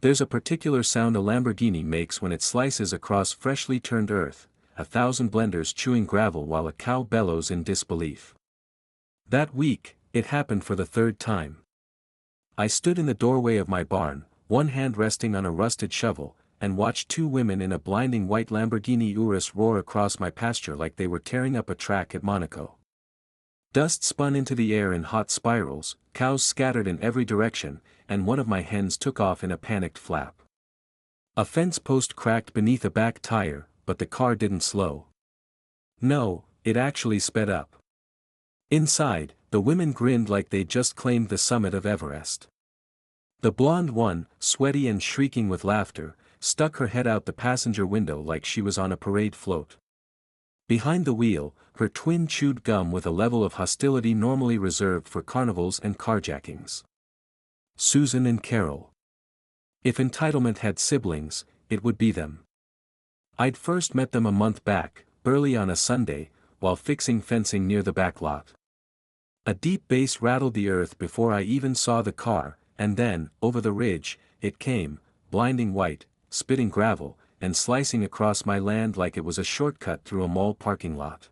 There's a particular sound a Lamborghini makes when it slices across freshly turned earth, 1,000 blenders chewing gravel while a cow bellows in disbelief. That week, it happened for the third time. I stood in the doorway of my barn, one hand resting on a rusted shovel, and watched two women in a blinding white Lamborghini Urus roar across my pasture like they were tearing up a track at Monaco. Dust spun into the air in hot spirals, cows scattered in every direction, and one of my hens took off in a panicked flap. A fence post cracked beneath a back tire, but the car didn't slow. No, it actually sped up. Inside, the women grinned like they'd just claimed the summit of Everest. The blonde one, sweaty and shrieking with laughter, stuck her head out the passenger window like she was on a parade float. Behind the wheel, her twin chewed gum with a level of hostility normally reserved for carnivals and carjackings. Susan and Carol. If entitlement had siblings, it would be them. I'd first met them a month back, early on a Sunday, while fixing fencing near the back lot. A deep bass rattled the earth before I even saw the car, and then, over the ridge, it came, blinding white, spitting gravel, and slicing across my land like it was a shortcut through a mall parking lot.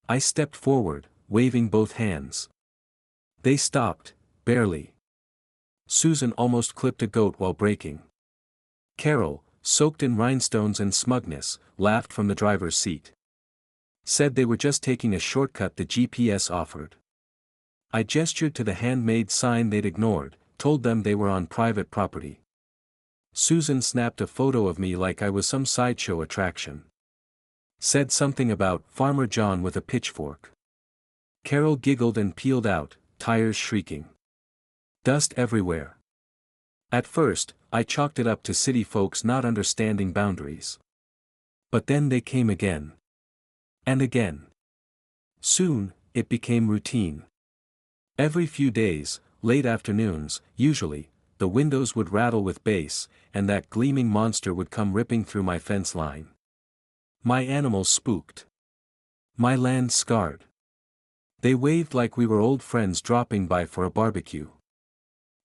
I stepped forward, waving both hands. They stopped, barely. Susan almost clipped a goat while braking. Carol, soaked in rhinestones and smugness, laughed from the driver's seat. Said they were just taking a shortcut the GPS offered. I gestured to the handmade sign they'd ignored, told them they were on private property. Susan snapped a photo of me like I was some sideshow attraction. Said something about Farmer John with a pitchfork. Carol giggled and peeled out, tires shrieking. Dust everywhere. At first, I chalked it up to city folks not understanding boundaries. But then they came again. And again. Soon, it became routine. Every few days, late afternoons, usually, the windows would rattle with bass, and that gleaming monster would come ripping through my fence line. My animals spooked. My land scarred. They waved like we were old friends dropping by for a barbecue.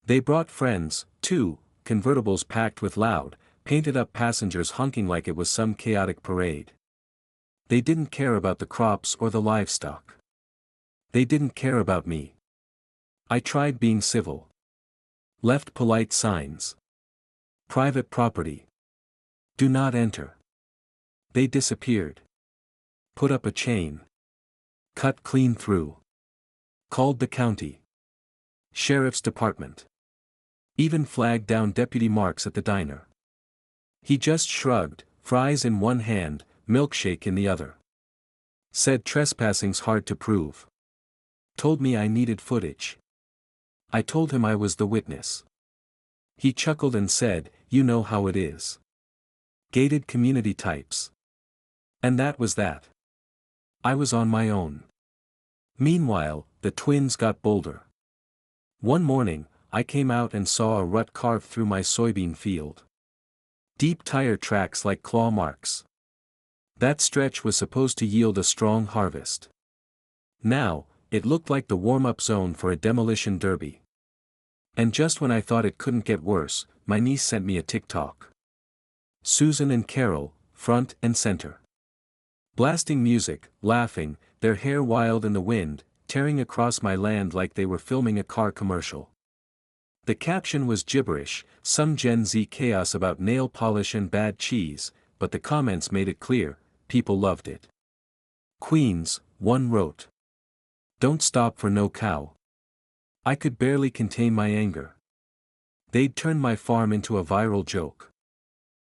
They brought friends, too, convertibles packed with loud, painted-up passengers honking like it was some chaotic parade. They didn't care about the crops or the livestock. They didn't care about me. I tried being civil. Left polite signs. Private property. Do not enter. They disappeared. Put up a chain. Cut clean through. Called the county. Sheriff's department. Even flagged down Deputy Marks at the diner. He just shrugged, fries in one hand, milkshake in the other. Said trespassing's hard to prove. Told me I needed footage. I told him I was the witness. He chuckled and said, "You know how it is. Gated community types." And that was that. I was on my own. Meanwhile, the twins got bolder. One morning, I came out and saw a rut carved through my soybean field. Deep tire tracks like claw marks. That stretch was supposed to yield a strong harvest. Now, it looked like the warm-up zone for a demolition derby. And just when I thought it couldn't get worse, my niece sent me a TikTok. Susan and Carol, front and center. Blasting music, laughing, their hair wild in the wind, tearing across my land like they were filming a car commercial. The caption was gibberish, some Gen Z chaos about nail polish and bad cheese, but the comments made it clear, people loved it. Queens, one wrote. Don't stop for no cow. I could barely contain my anger. They'd turned my farm into a viral joke.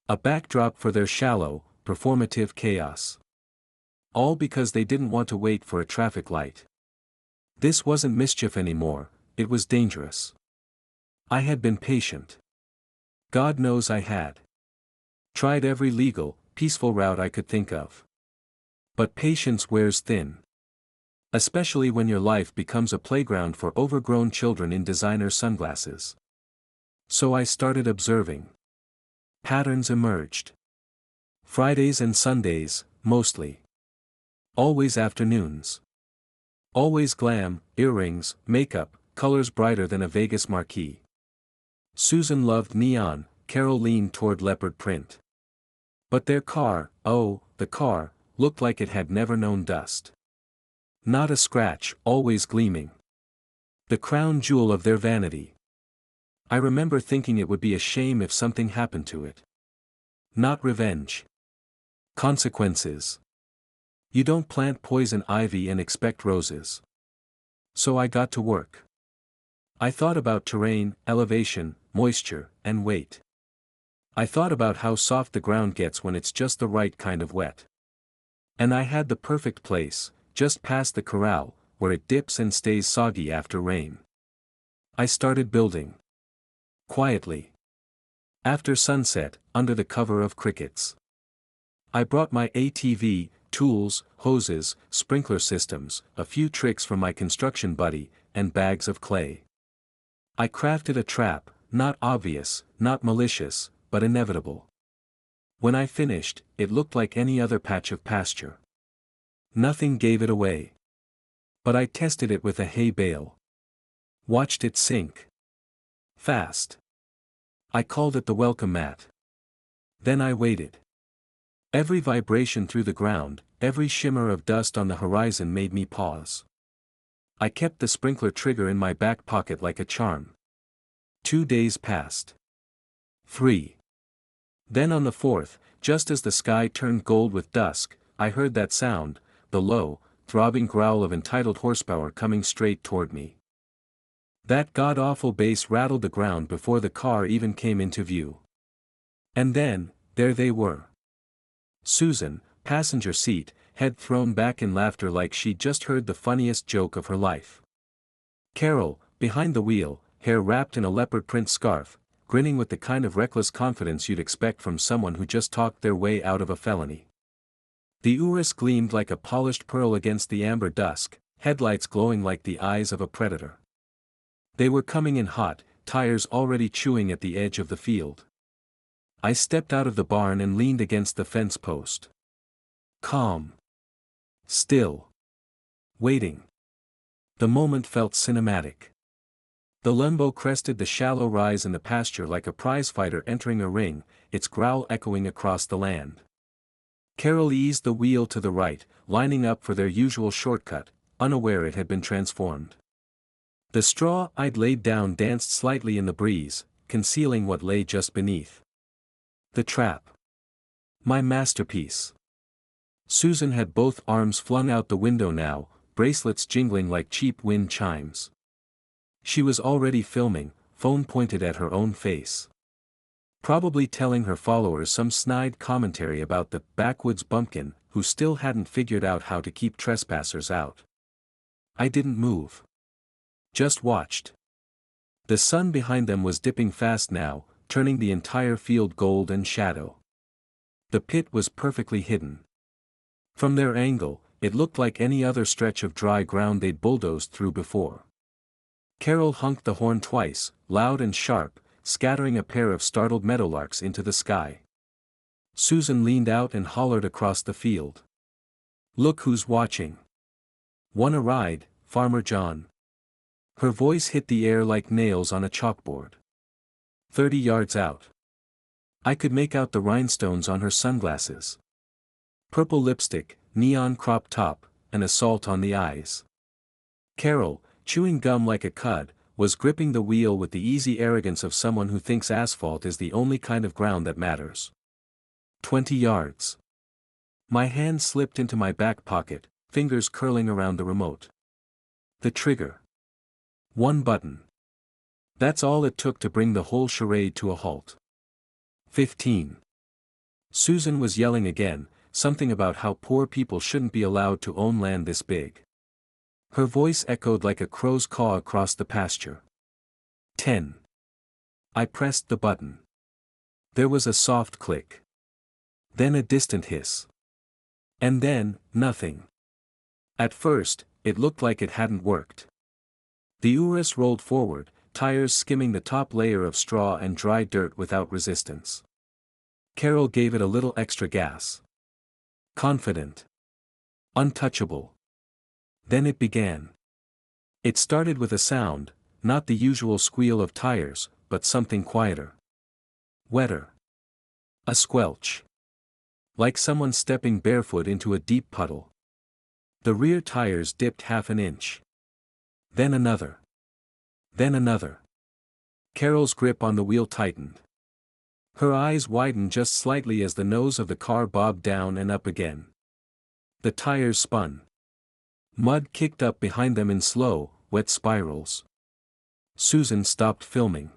A backdrop for their shallow, performative chaos. All because they didn't want to wait for a traffic light. This wasn't mischief anymore, it was dangerous. I had been patient. God knows I had. Tried every legal, peaceful route I could think of. But patience wears thin. Especially when your life becomes a playground for overgrown children in designer sunglasses. So I started observing. Patterns emerged. Fridays and Sundays, mostly. Always afternoons. Always glam, earrings, makeup, colors brighter than a Vegas marquee. Susan loved neon, Carol leaned toward leopard print. But their car, oh, the car, looked like it had never known dust. Not a scratch, always gleaming. The crown jewel of their vanity. I remember thinking it would be a shame if something happened to it. Not revenge. Consequences. You don't plant poison ivy and expect roses. So I got to work. I thought about terrain, elevation, moisture, and weight. I thought about how soft the ground gets when it's just the right kind of wet. And I had the perfect place, just past the corral, where it dips and stays soggy after rain. I started building. Quietly. After sunset, under the cover of crickets. I brought my ATV, tools, hoses, sprinkler systems, a few tricks from my construction buddy, and bags of clay. I crafted a trap, not obvious, not malicious, but inevitable. When I finished, it looked like any other patch of pasture. Nothing gave it away. But I tested it with a hay bale. Watched it sink. Fast. I called it the welcome mat. Then I waited. Every vibration through the ground, every shimmer of dust on the horizon made me pause. I kept the sprinkler trigger in my back pocket like a charm. 2 days passed. 3. Then on the 4th, just as the sky turned gold with dusk, I heard that sound, the low, throbbing growl of entitled horsepower coming straight toward me. That god-awful bass rattled the ground before the car even came into view. And then, there they were. Susan, passenger seat, head thrown back in laughter like she'd just heard the funniest joke of her life. Carol, behind the wheel, hair wrapped in a leopard print scarf, grinning with the kind of reckless confidence you'd expect from someone who just talked their way out of a felony. The Urus gleamed like a polished pearl against the amber dusk, headlights glowing like the eyes of a predator. They were coming in hot, tires already chewing at the edge of the field. I stepped out of the barn and leaned against the fence post. Calm. Still. Waiting. The moment felt cinematic. The Lambo crested the shallow rise in the pasture like a prizefighter entering a ring, its growl echoing across the land. Carol eased the wheel to the right, lining up for their usual shortcut, unaware it had been transformed. The straw I'd laid down danced slightly in the breeze, concealing what lay just beneath. The trap. My masterpiece. Susan had both arms flung out the window now, bracelets jingling like cheap wind chimes. She was already filming, phone pointed at her own face. Probably telling her followers some snide commentary about the backwoods bumpkin who still hadn't figured out how to keep trespassers out. I didn't move. Just watched. The sun behind them was dipping fast now, turning the entire field gold and shadow. The pit was perfectly hidden. From their angle, it looked like any other stretch of dry ground they'd bulldozed through before. Carol honked the horn twice, loud and sharp, scattering a pair of startled meadowlarks into the sky. Susan leaned out and hollered across the field. "Look who's watching. Want a ride, Farmer John?" Her voice hit the air like nails on a chalkboard. 30 yards out. I could make out the rhinestones on her sunglasses. Purple lipstick, neon crop top, and assault on the eyes. Carol, chewing gum like a cud, was gripping the wheel with the easy arrogance of someone who thinks asphalt is the only kind of ground that matters. 20 yards. My hand slipped into my back pocket, fingers curling around the remote. The trigger. One button. That's all it took to bring the whole charade to a halt. 15. Susan was yelling again, something about how poor people shouldn't be allowed to own land this big. Her voice echoed like a crow's caw across the pasture. 10. I pressed the button. There was a soft click. Then a distant hiss. And then, nothing. At first, it looked like it hadn't worked. The Urus rolled forward, tires skimming the top layer of straw and dry dirt without resistance. Carol gave it a little extra gas. Confident. Untouchable. Then it began. It started with a sound, not the usual squeal of tires, but something quieter. Wetter. A squelch. Like someone stepping barefoot into a deep puddle. The rear tires dipped half an inch. Then another. Then another. Carol's grip on the wheel tightened. Her eyes widened just slightly as the nose of the car bobbed down and up again. The tires spun. Mud kicked up behind them in slow, wet spirals. Susan stopped filming.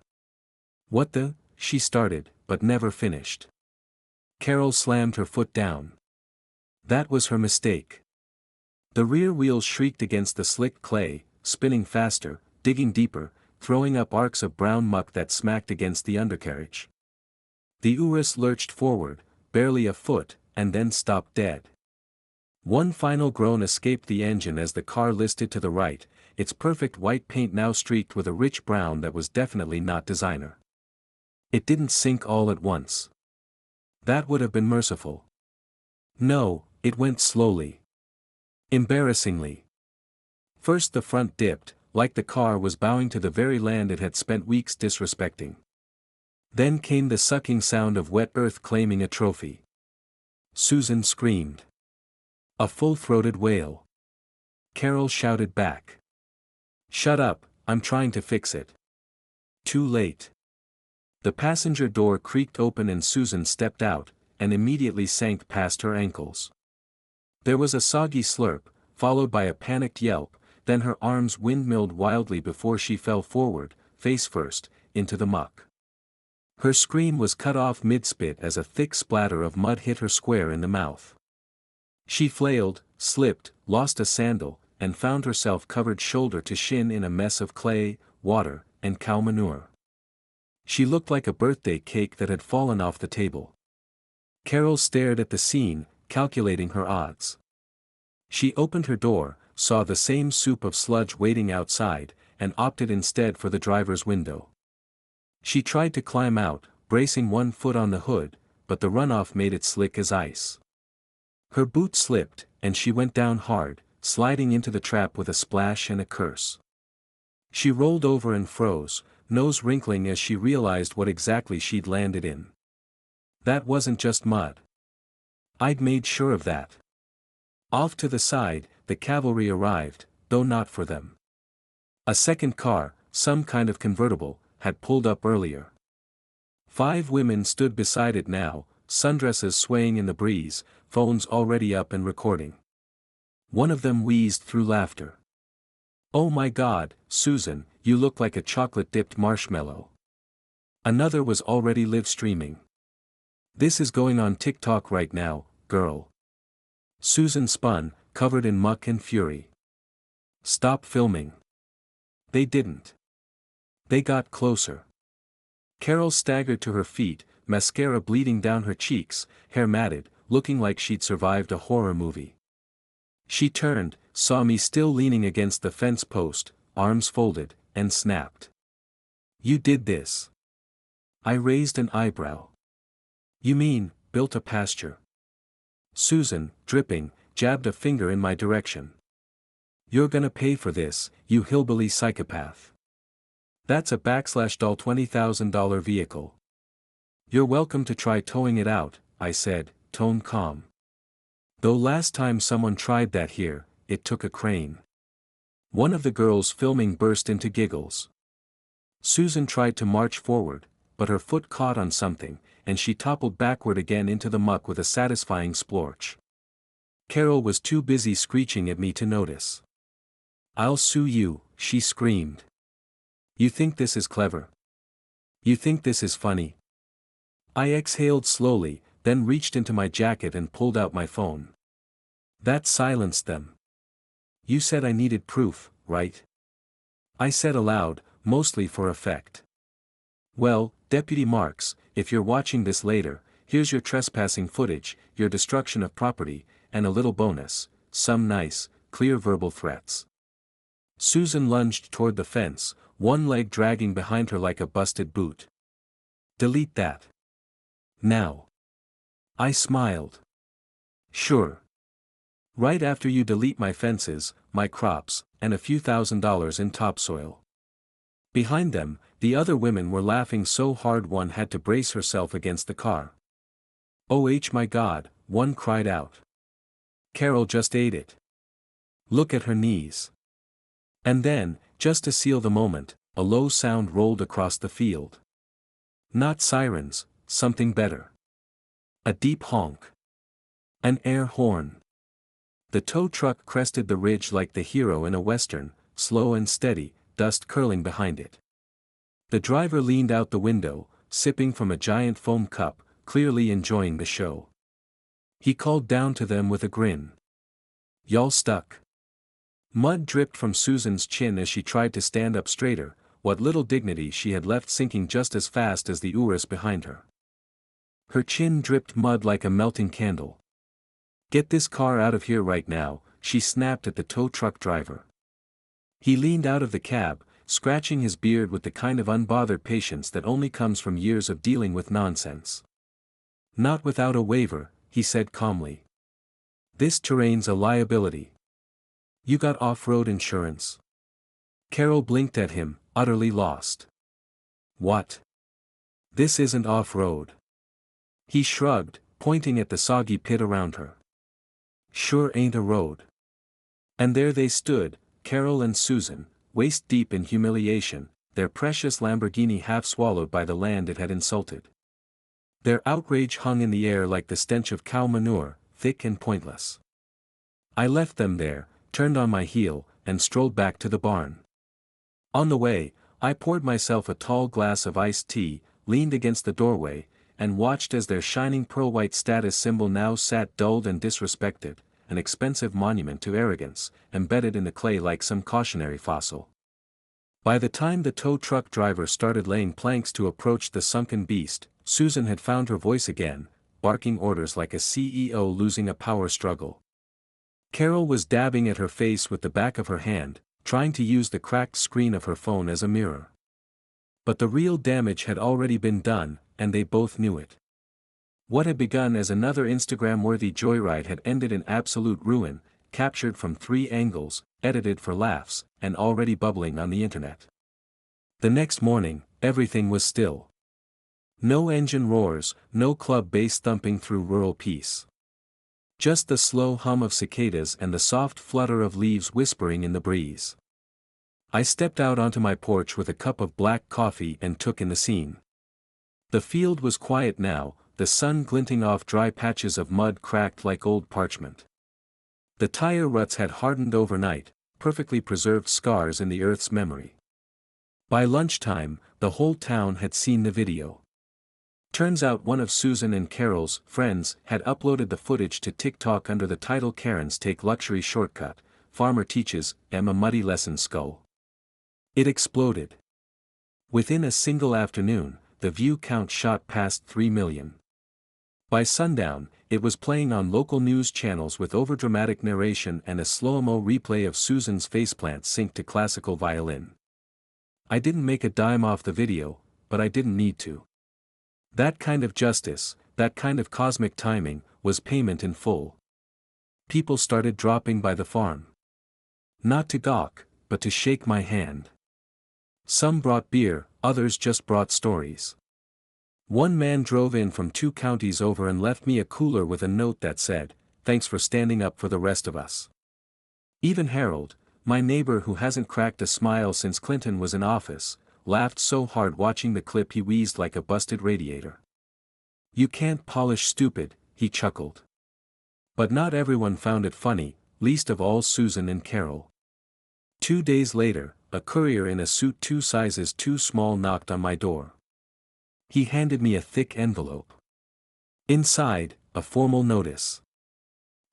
"What the?" she started, but never finished. Carol slammed her foot down. That was her mistake. The rear wheels shrieked against the slick clay, spinning faster, digging deeper, throwing up arcs of brown muck that smacked against the undercarriage. The Urus lurched forward, barely a foot, and then stopped dead. One final groan escaped the engine as the car listed to the right, its perfect white paint now streaked with a rich brown that was definitely not designer. It didn't sink all at once. That would have been merciful. No, it went slowly. Embarrassingly. First the front dipped, like the car was bowing to the very land it had spent weeks disrespecting. Then came the sucking sound of wet earth claiming a trophy. Susan screamed. A full-throated wail. Carol shouted back. "Shut up, I'm trying to fix it." Too late. The passenger door creaked open and Susan stepped out, and immediately sank past her ankles. There was a soggy slurp, followed by a panicked yelp, then her arms windmilled wildly before she fell forward, face first, into the muck. Her scream was cut off mid-spit as a thick splatter of mud hit her square in the mouth. She flailed, slipped, lost a sandal, and found herself covered shoulder to shin in a mess of clay, water, and cow manure. She looked like a birthday cake that had fallen off the table. Carol stared at the scene, calculating her odds. She opened her door, saw the same soup of sludge waiting outside, and opted instead for the driver's window. She tried to climb out, bracing one foot on the hood, but the runoff made it slick as ice. Her boot slipped, and she went down hard, sliding into the trap with a splash and a curse. She rolled over and froze, nose wrinkling as she realized what exactly she'd landed in. That wasn't just mud. I'd made sure of that. Off to the side, the cavalry arrived, though not for them. A second car, some kind of convertible, had pulled up earlier. 5 women stood beside it now, sundresses swaying in the breeze, phones already up and recording. One of them wheezed through laughter. "Oh my God, Susan, you look like a chocolate-dipped marshmallow." Another was already live-streaming. "This is going on TikTok right now, girl." Susan spun, covered in muck and fury. "Stop filming." They didn't. They got closer. Carol staggered to her feet, mascara bleeding down her cheeks, hair matted, looking like she'd survived a horror movie. She turned, saw me still leaning against the fence post, arms folded, and snapped. "You did this." I raised an eyebrow. "You mean, built a pasture?" Susan, dripping, jabbed a finger in my direction. "You're gonna pay for this, you hillbilly psychopath. That's a /doll $20,000 vehicle. You're welcome to try towing it out," I said, tone calm. Though last time someone tried that here, it took a crane. One of the girls filming burst into giggles. Susan tried to march forward, but her foot caught on something, and she toppled backward again into the muck with a satisfying splorch. Carol was too busy screeching at me to notice. "I'll sue you," she screamed. "You think this is clever? You think this is funny?" I exhaled slowly, then reached into my jacket and pulled out my phone. That silenced them. "You said I needed proof, right?" I said aloud, mostly for effect. "Well, Deputy Marks, if you're watching this later, here's your trespassing footage, your destruction of property, and a little bonus, some nice, clear verbal threats." Susan lunged toward the fence, one leg dragging behind her like a busted boot. "Delete that. Now." I smiled. "Sure. Right after you delete my fences, my crops, and a few $1,000s in topsoil." Behind them, the other women were laughing so hard one had to brace herself against the car. "Oh my God," one cried out. "Carol just ate it. Look at her knees." And then, just to seal the moment, a low sound rolled across the field. Not sirens, something better. A deep honk. An air horn. The tow truck crested the ridge like the hero in a western, slow and steady, dust curling behind it. The driver leaned out the window, sipping from a giant foam cup, clearly enjoying the show. He called down to them with a grin. "Y'all stuck." Mud dripped from Susan's chin as she tried to stand up straighter, what little dignity she had left sinking just as fast as the Urus behind her. Her chin dripped mud like a melting candle. "Get this car out of here right now," she snapped at the tow truck driver. He leaned out of the cab, scratching his beard with the kind of unbothered patience that only comes from years of dealing with nonsense. "Not without a waiver," he said calmly. "This terrain's a liability. You got off-road insurance?" Carol blinked at him, utterly lost. "What? This isn't off-road." He shrugged, pointing at the soggy pit around her. "Sure ain't a road." And there they stood, Carol and Susan, waist-deep in humiliation, their precious Lamborghini half swallowed by the land it had insulted. Their outrage hung in the air like the stench of cow manure, thick and pointless. I left them there, turned on my heel, and strolled back to the barn. On the way, I poured myself a tall glass of iced tea, leaned against the doorway, and watched as their shining pearl-white status symbol now sat dulled and disrespected, an expensive monument to arrogance, embedded in the clay like some cautionary fossil. By the time the tow truck driver started laying planks to approach the sunken beast, Susan had found her voice again, barking orders like a CEO losing a power struggle. Carol was dabbing at her face with the back of her hand, trying to use the cracked screen of her phone as a mirror. But the real damage had already been done, and they both knew it. What had begun as another Instagram-worthy joyride had ended in absolute ruin, captured from 3 angles, edited for laughs, and already bubbling on the internet. The next morning, everything was still. No engine roars, no club bass thumping through rural peace. Just the slow hum of cicadas and the soft flutter of leaves whispering in the breeze. I stepped out onto my porch with a cup of black coffee and took in the scene. The field was quiet now, the sun glinting off dry patches of mud cracked like old parchment. The tire ruts had hardened overnight, perfectly preserved scars in the earth's memory. By lunchtime, the whole town had seen the video. Turns out one of Susan and Carol's friends had uploaded the footage to TikTok under the title "Karens Take Luxury Shortcut, Farmer Teaches Em a Muddy Lesson Skull." It exploded. Within a single afternoon, the view count shot past 3 million. By sundown, it was playing on local news channels with overdramatic narration and a slow-mo replay of Susan's faceplant synced to classical violin. I didn't make a dime off the video, but I didn't need to. That kind of justice, that kind of cosmic timing, was payment in full. People started dropping by the farm. Not to gawk, but to shake my hand. Some brought beer, others just brought stories. One man drove in from 2 counties over and left me a cooler with a note that said, "Thanks for standing up for the rest of us." Even Harold, my neighbor who hasn't cracked a smile since Clinton was in office, laughed so hard watching the clip he wheezed like a busted radiator. "You can't polish stupid," he chuckled. But not everyone found it funny, least of all Susan and Carol. 2 days later, a courier in a suit 2 sizes too small knocked on my door. He handed me a thick envelope. Inside, a formal notice.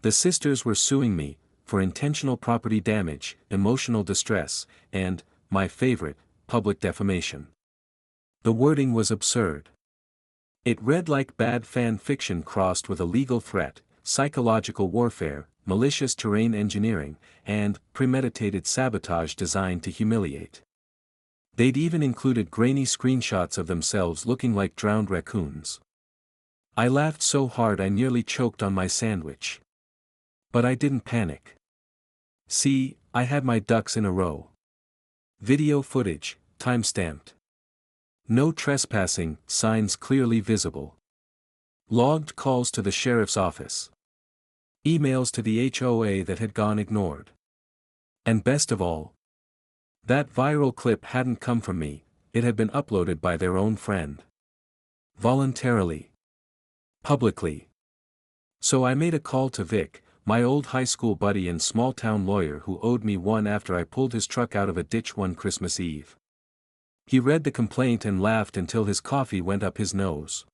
The sisters were suing me, for intentional property damage, emotional distress, and, my favorite, public defamation. The wording was absurd. It read like bad fan fiction crossed with a legal threat, psychological warfare, malicious terrain engineering, and premeditated sabotage designed to humiliate. They'd even included grainy screenshots of themselves looking like drowned raccoons. I laughed so hard I nearly choked on my sandwich. But I didn't panic. See, I had my ducks in a row. Video footage, time-stamped. No trespassing, signs clearly visible. Logged calls to the sheriff's office. Emails to the HOA that had gone ignored. And best of all, that viral clip hadn't come from me, it had been uploaded by their own friend. Voluntarily. Publicly. So I made a call to Vic, my old high school buddy and small-town lawyer who owed me one after I pulled his truck out of a ditch one Christmas Eve. He read the complaint and laughed until his coffee went up his nose.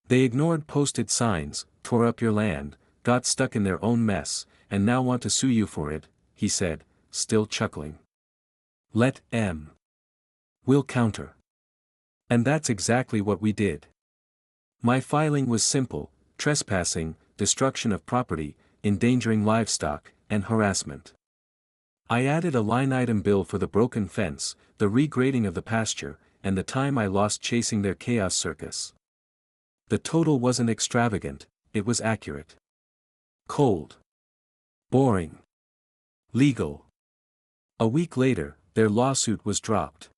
They ignored posted signs, tore up your land, got stuck in their own mess, and now want to sue you for it, he said, still chuckling. Let M. We'll counter. And that's exactly what we did. My filing was simple: trespassing, destruction of property, endangering livestock, and harassment. I added a line-item bill for the broken fence, the regrading of the pasture, and the time I lost chasing their chaos circus. The total wasn't extravagant, it was accurate. Cold. Boring. Legal. A week later, their lawsuit was dropped.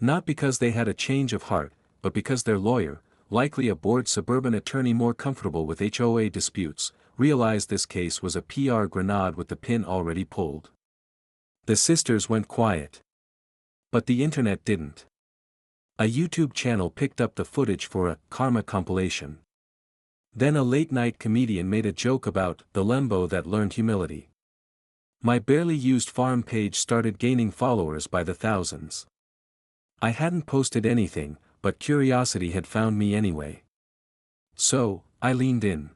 Not because they had a change of heart, but because their lawyer, likely a bored suburban attorney more comfortable with HOA disputes, realized this case was a PR grenade with the pin already pulled. The sisters went quiet. But the internet didn't. A YouTube channel picked up the footage for a karma compilation. Then a late-night comedian made a joke about the Lambo that learned humility. My barely used farm page started gaining followers by the thousands. I hadn't posted anything, but curiosity had found me anyway. So, I leaned in.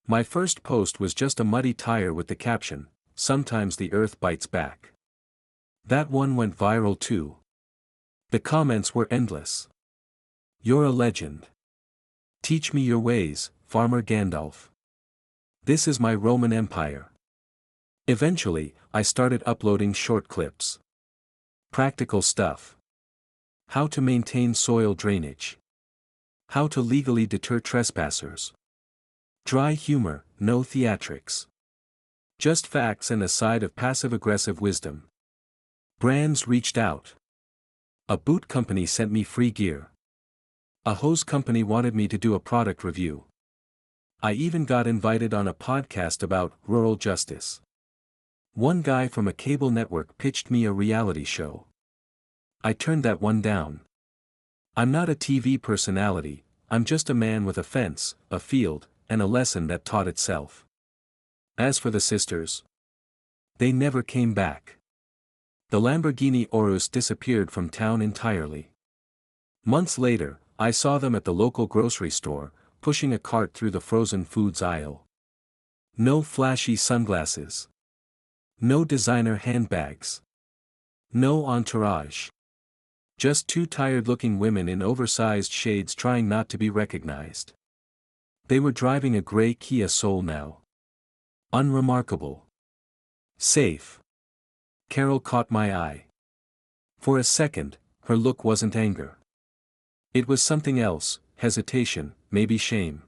My first post was just a muddy tire with the caption, "Sometimes the earth bites back." That one went viral too. The comments were endless. "You're a legend. Teach me your ways, Farmer Gandalf. This is my Roman Empire." Eventually, I started uploading short clips. Practical stuff. How to maintain soil drainage. How to legally deter trespassers. Dry humor, no theatrics. Just facts and a side of passive-aggressive wisdom. Brands reached out. A boot company sent me free gear. A hose company wanted me to do a product review. I even got invited on a podcast about rural justice. One guy from a cable network pitched me a reality show. I turned that one down. I'm not a TV personality, I'm just a man with a fence, a field, and a lesson that taught itself. As for the sisters, they never came back. The Lamborghini Urus disappeared from town entirely. Months later, I saw them at the local grocery store, pushing a cart through the frozen foods aisle. No flashy sunglasses. No designer handbags. No entourage. Just two tired-looking women in oversized shades trying not to be recognized. They were driving a gray Kia Soul now. Unremarkable. Safe. Carol caught my eye. For a second, her look wasn't anger. It was something else, hesitation, maybe shame.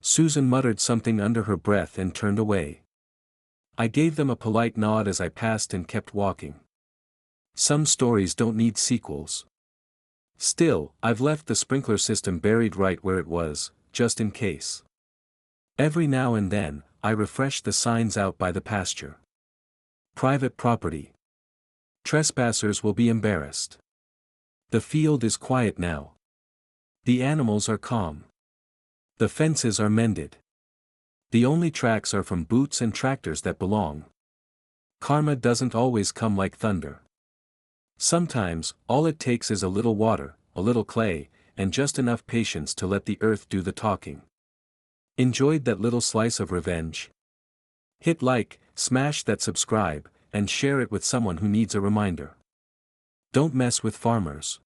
Susan muttered something under her breath and turned away. I gave them a polite nod as I passed and kept walking. Some stories don't need sequels. Still, I've left the sprinkler system buried right where it was, just in case. Every now and then, I refresh the signs out by the pasture. Private property. Trespassers will be embarrassed. The field is quiet now. The animals are calm. The fences are mended. The only tracks are from boots and tractors that belong. Karma doesn't always come like thunder. Sometimes, all it takes is a little water, a little clay, and just enough patience to let the earth do the talking. Enjoyed that little slice of revenge? Hit like, smash that subscribe, and share it with someone who needs a reminder. Don't mess with farmers.